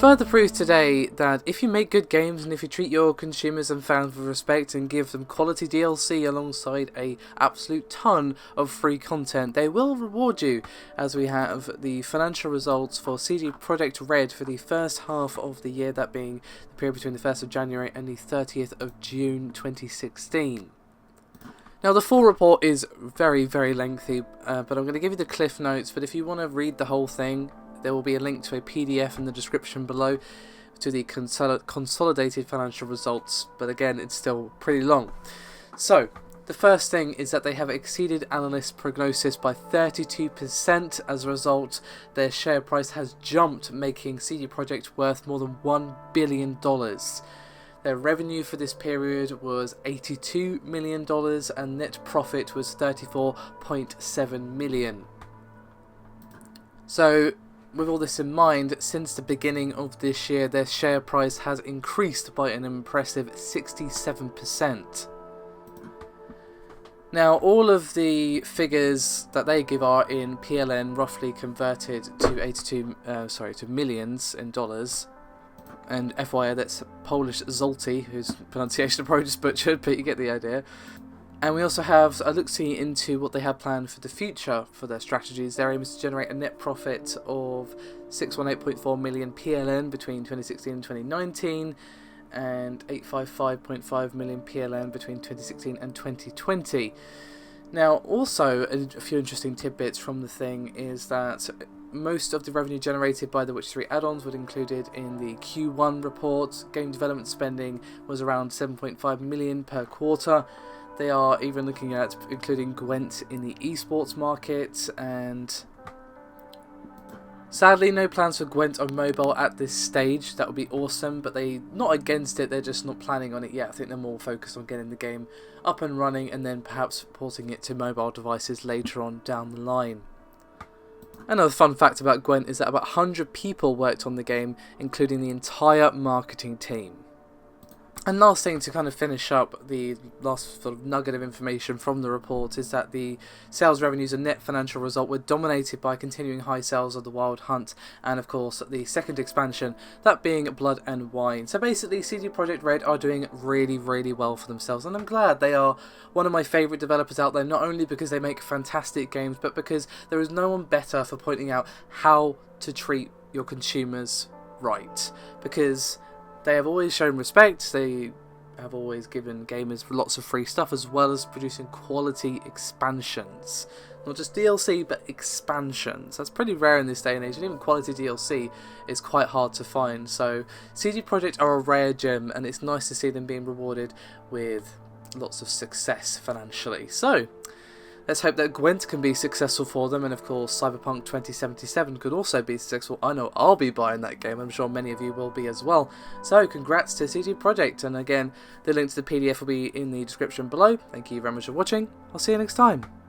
Further proof today that if you make good games and if you treat your consumers and fans with respect and give them quality DLC alongside a absolute ton of free content, they will reward you, as we have the financial results for CD Projekt Red for the first half of the year, that being the period between the 1st of January and the 30th of June 2016. Now, the full report is very, very lengthy, but I'm going to give you the cliff notes, but if you want to read the whole thing, there will be a link to a PDF in the description below to the consolidated financial results, but again, it's still pretty long. So, the first thing is that they have exceeded analyst prognosis by 32%. As a result, their share price has jumped, making CD Projekt worth more than $1 billion. Their revenue for this period was $82 million and net profit was $34.7 million. So, with all this in mind, since the beginning of this year, their share price has increased by an impressive 67%. Now, all of the figures that they give are in PLN, roughly converted to millions in dollars. And FYI, that's Polish zloty, whose pronunciation I probably just butchered, but you get the idea. And we also have a look-see into what they have planned for the future for their strategies. Their aim is to generate a net profit of 618.4 million PLN between 2016 and 2019, and 855.5 million PLN between 2016 and 2020. Now, also, a few interesting tidbits from the thing is that most of the revenue generated by the Witcher 3 add-ons was included in the Q1 report. Game development spending was around 7.5 million per quarter. They are even looking at including Gwent in the esports market, and sadly no plans for Gwent on mobile at this stage. That would be awesome, but they're not against it, they're just not planning on it yet. I think they're more focused on getting the game up and running and then perhaps porting it to mobile devices later on down the line. Another fun fact about Gwent is that about 100 people worked on the game, including the entire marketing team. And last thing to kind of finish up the last sort of nugget of information from the report is that the sales revenues and net financial result were dominated by continuing high sales of the Wild Hunt and of course the second expansion, that being Blood and Wine. So basically CD Projekt Red are doing really, really well for themselves, and I'm glad. They are one of my favourite developers out there, not only because they make fantastic games, but because there is no one better for pointing out how to treat your consumers right. Because they have always shown respect, they have always given gamers lots of free stuff, as well as producing quality expansions. Not just DLC, but expansions. That's pretty rare in this day and age, and even quality DLC is quite hard to find. So CD Projekt are a rare gem, and it's nice to see them being rewarded with lots of success financially. So let's hope that Gwent can be successful for them, and of course Cyberpunk 2077 could also be successful. I know I'll be buying that game, I'm sure many of you will be as well. So congrats to CD Projekt, and again, the link to the PDF will be in the description below. Thank you very much for watching, I'll see you next time.